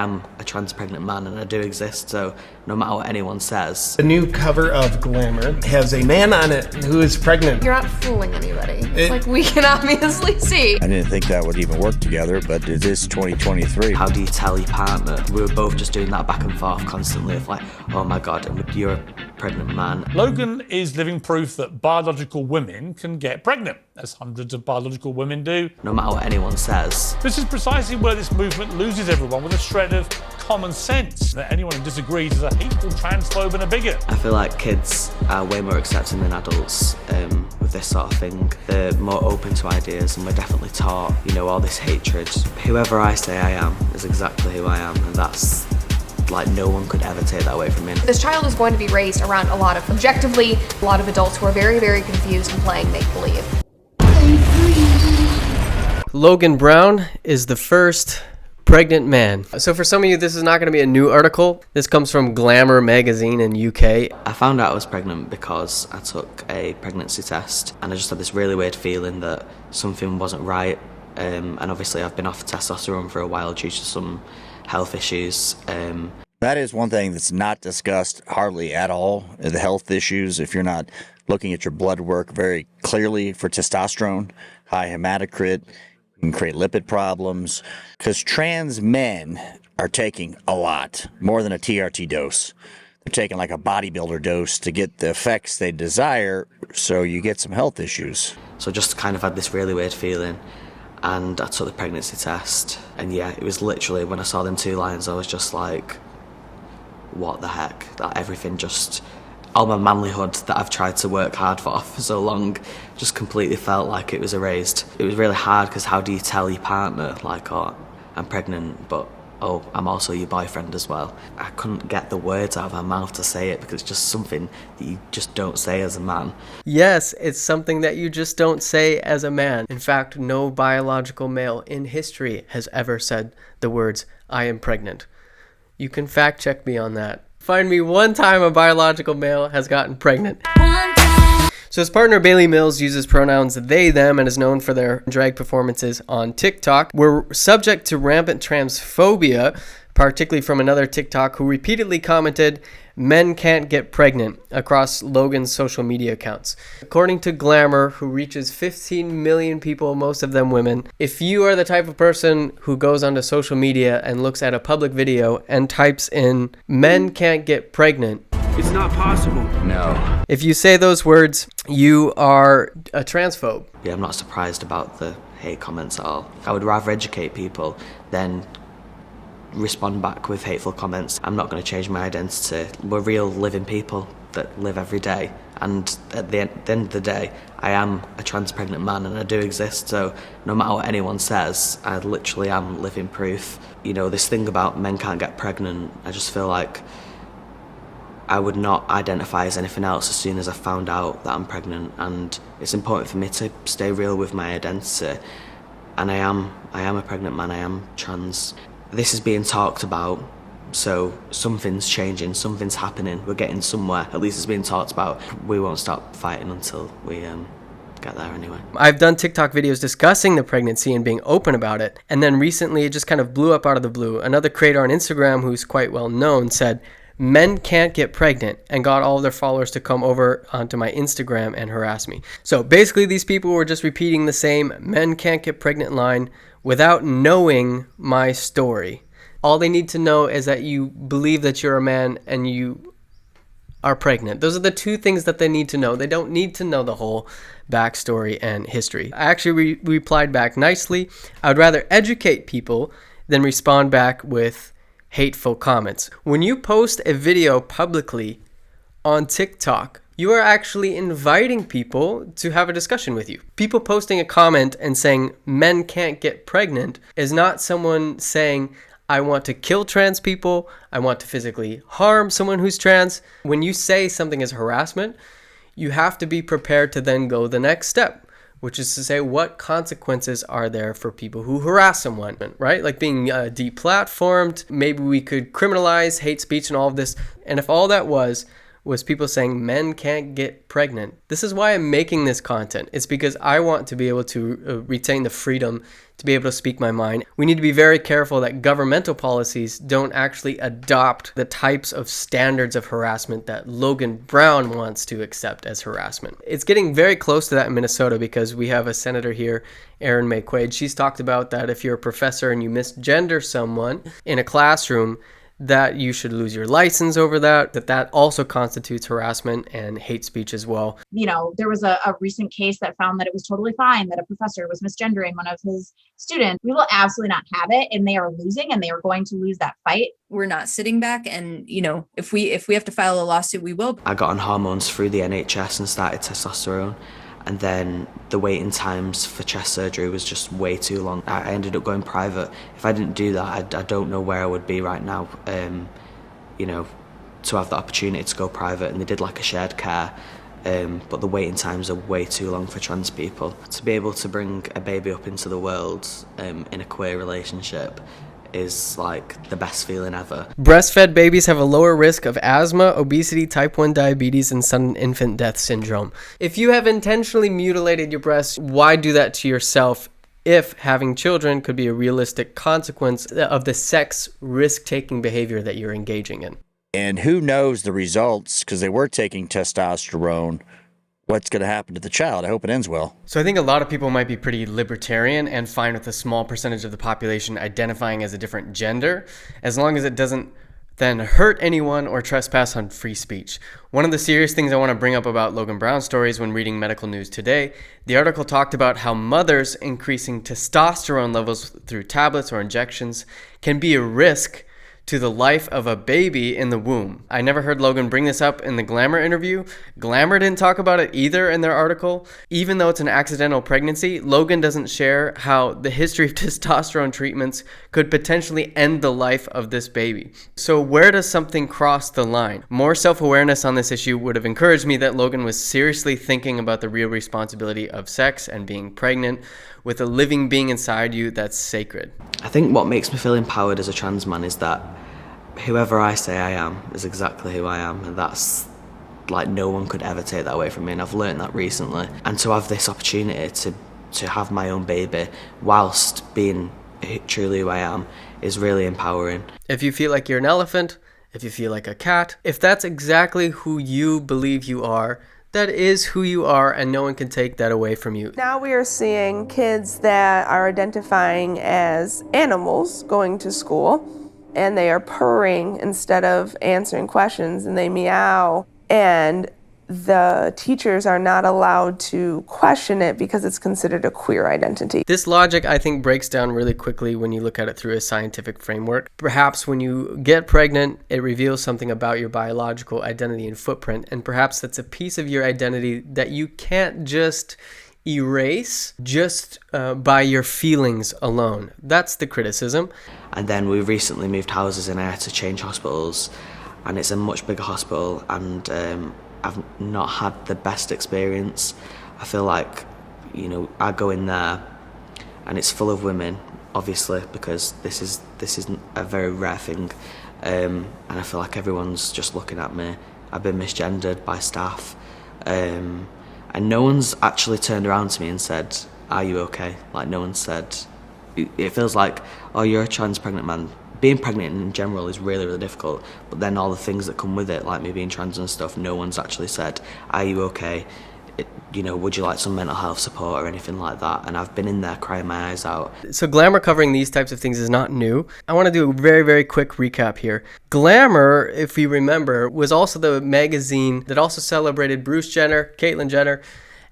I'm a trans pregnant man and I do exist, so no matter what anyone says. The new cover of Glamour has a man on it who is pregnant. You're not fooling anybody. Like, we can obviously see. I didn't think that would even work together, but it is 2023. How do you tell your partner? We were both just doing that back and forth constantly of like, oh my God, you're a pregnant man. Logan is living proof that biological women can get pregnant, as hundreds of biological women do. No matter what anyone says. This is precisely where this movement loses everyone with a shred of common sense. That anyone who disagrees is a hateful transphobe and a bigot. I feel like kids are way more accepting than adults with this sort of thing. They're more open to ideas and we're definitely taught, all this hatred. Whoever I say I am is exactly who I am, and that's like no one could ever take that away from me. This child is going to be raised around a lot of adults who are very, very confused and playing make-believe. Logan Brown is the first pregnant man. So for some of you, this is not going to be a new article. This comes from Glamour magazine in UK. I found out I was pregnant because I took a pregnancy test and I just had this really weird feeling that something wasn't right. And obviously I've been off testosterone for a while due to some health issues. That is one thing that's not discussed hardly at all, the health issues. If you're not looking at your blood work very clearly for testosterone, high hematocrit, can create lipid problems, because trans men are taking a lot, more than a TRT dose. They're taking like a bodybuilder dose to get the effects they desire, so you get some health issues. So just kind of had this really weird feeling, and I took the pregnancy test, and yeah, it was literally, when I saw them 2 lines, I was just like, what the heck? That everything just, all my manlyhood that I've tried to work hard for so long just completely felt like it was erased. It was really hard because how do you tell your partner, like, oh, I'm pregnant, but oh, I'm also your boyfriend as well. I couldn't get the words out of my mouth to say it because it's just something that you just don't say as a man. Yes, it's something that you just don't say as a man. In fact, no biological male in history has ever said the words, I am pregnant. You can fact check me on that. Find me one time a biological male has gotten pregnant. So his partner Bailey Mills uses pronouns they, them, and is known for their drag performances on TikTok. We're subject to rampant transphobia, particularly from another TikTok who repeatedly commented, men can't get pregnant, across Logan's social media accounts. According to Glamour, who reaches 15 million people, most of them women, if you are the type of person who goes onto social media and looks at a public video and types in, men can't get pregnant, It's not possible. No. if you say those words, you are a transphobe. Yeah, I'm not surprised about the hate comments at all. I would rather educate people than respond back with hateful comments. I'm not going to change my identity. We're real living people that live every day, and at the end of the day, I am a trans pregnant man and I do exist, so no matter what anyone says, I literally am living proof. This thing about men can't get pregnant, I just feel like I would not identify as anything else as soon as I found out that I'm pregnant, and it's important for me to stay real with my identity. And I am a pregnant man, I am trans. This is being talked about, so something's changing, something's happening, we're getting somewhere, at least it's being talked about. We won't stop fighting until we get there anyway. I've done TikTok videos discussing the pregnancy and being open about it, and then recently it just kind of blew up out of the blue. Another creator on Instagram who's quite well known said, men can't get pregnant, and got all of their followers to come over onto my Instagram and harass me. So basically these people were just repeating the same men can't get pregnant line without knowing my story. All they need to know is that you believe that you're a man and you are pregnant. Those are the 2 things that they need to know. They don't need to know the whole backstory and history. I actually replied back nicely. I would rather educate people than respond back with hateful comments. When you post a video publicly on TikTok, you are actually inviting people to have a discussion with you. People posting a comment and saying men can't get pregnant is not someone saying, I want to kill trans people, I want to physically harm someone who's trans. When you say something is harassment, you have to be prepared to then go the next step, which is to say, what consequences are there for people who harass someone, right? Like being deplatformed. Maybe we could criminalize hate speech and all of this. And if all that was was people saying men can't get pregnant. This is why I'm making this content. It's because I want to be able to retain the freedom to be able to speak my mind. We need to be very careful that governmental policies don't actually adopt the types of standards of harassment that Logan Brown wants to accept as harassment. It's getting very close to that in Minnesota because we have a senator here, Erin May Quaid. She's talked about that if you're a professor and you misgender someone in a classroom, that you should lose your license over that also constitutes harassment and hate speech as well. You know, there was a recent case that found that it was totally fine that a professor was misgendering one of his students. We will absolutely not have it, and they are losing, and they are going to lose that fight. We're not sitting back, and you know, if we have to file a lawsuit, we will. I got on hormones through the NHS and started testosterone, and then the waiting times for chest surgery was just way too long. I ended up going private. If I didn't do that, I don't know where I would be right now. You know, to have the opportunity to go private, and they did like a shared care, but the waiting times are way too long for trans people. To be able to bring a baby up into the world in a queer relationship is like the best feeling ever. Breastfed babies have a lower risk of asthma, obesity, type 1 diabetes, and sudden infant death syndrome. If you have intentionally mutilated your breasts, why do that to yourself if having children could be a realistic consequence of the sex risk-taking behavior that you're engaging in? And who knows the results, because they were taking testosterone, what's going to happen to the child. I hope it ends well. So I think a lot of people might be pretty libertarian and fine with a small percentage of the population identifying as a different gender, as long as it doesn't then hurt anyone or trespass on free speech. One of the serious things I want to bring up about Logan Brown's stories when reading Medical News Today, the article talked about how mothers increasing testosterone levels through tablets or injections can be a risk to the life of a baby in the womb. I never heard Logan bring this up in the Glamour interview. Glamour didn't talk about it either in their article. Even though it's an accidental pregnancy, Logan doesn't share how the history of testosterone treatments could potentially end the life of this baby. So where does something cross the line? More self-awareness on this issue would have encouraged me that Logan was seriously thinking about the real responsibility of sex and being pregnant with a living being inside you that's sacred. I think what makes me feel empowered as a trans man is that whoever I say I am is exactly who I am, and that's like no one could ever take that away from me, and I've learned that recently. And to have this opportunity to have my own baby whilst being truly who I am is really empowering. If you feel like you're an elephant, if you feel like a cat, if that's exactly who you believe you are, that is who you are, and no one can take that away from you. Now we are seeing kids that are identifying as animals going to school, and they are purring instead of answering questions, and they meow, and the teachers are not allowed to question it because it's considered a queer identity. This logic, I think, breaks down really quickly when you look at it through a scientific framework. Perhaps when you get pregnant, it reveals something about your biological identity and footprint, and perhaps that's a piece of your identity that you can't just erase just by your feelings alone. That's the criticism. And then we recently moved houses and I had to change hospitals, and it's a much bigger hospital, and I've not had the best experience. I feel like, you know, I go in there and it's full of women, obviously, because this is a very rare thing, and I feel like everyone's just looking at me. I've been misgendered by staff, and no one's actually turned around to me and said, "Are you okay?" Like, no one said. It feels like, "Oh, you're a trans pregnant man." Being pregnant in general is really, really difficult, but then all the things that come with it, like me being trans and stuff, no one's actually said, "Are you okay? You know, would you like some mental health support," or anything like that. And I've been in there crying my eyes out. So Glamour covering these types of things is not new. I want to do a very, very quick recap here. Glamour, if you remember, was also the magazine that also celebrated Bruce Jenner, Caitlyn Jenner,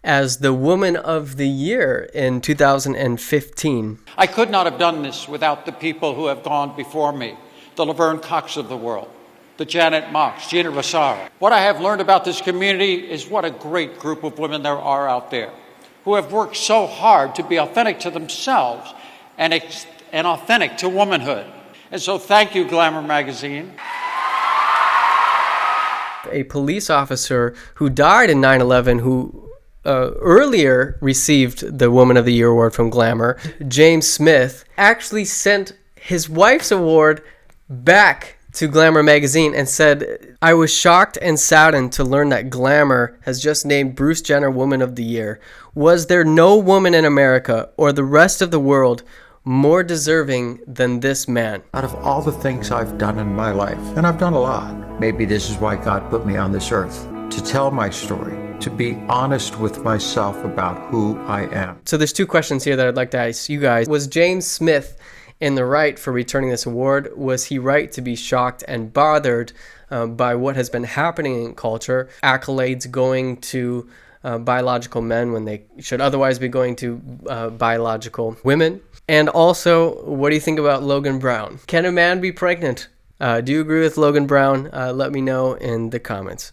as the Woman of the Year in 2015. I could not have done this without the people who have gone before me, the Laverne Cox of the world, the Janet Mox, Gina Rosaro. What I have learned about this community is what a great group of women there are out there who have worked so hard to be authentic to themselves and authentic to womanhood. And so thank you, Glamour magazine. A police officer who died in 9/11 who earlier received the Woman of the Year award from Glamour, James Smith, actually sent his wife's award back to Glamour magazine and said, "I was shocked and saddened to learn that Glamour has just named Bruce Jenner Woman of the Year. Was there no woman in America or the rest of the world more deserving than this man?" Out of all the things I've done in my life, and I've done a lot, maybe this is why God put me on this earth, to tell my story, to be honest with myself about who I am. So there's two questions here that I'd like to ask you guys. Was James Smith in the right for returning this award? Was he right to be shocked and bothered by what has been happening in culture? Accolades going to biological men when they should otherwise be going to biological women? And also, what do you think about Logan Brown? Can a man be pregnant? Do you agree with Logan Brown? Let me know in the comments.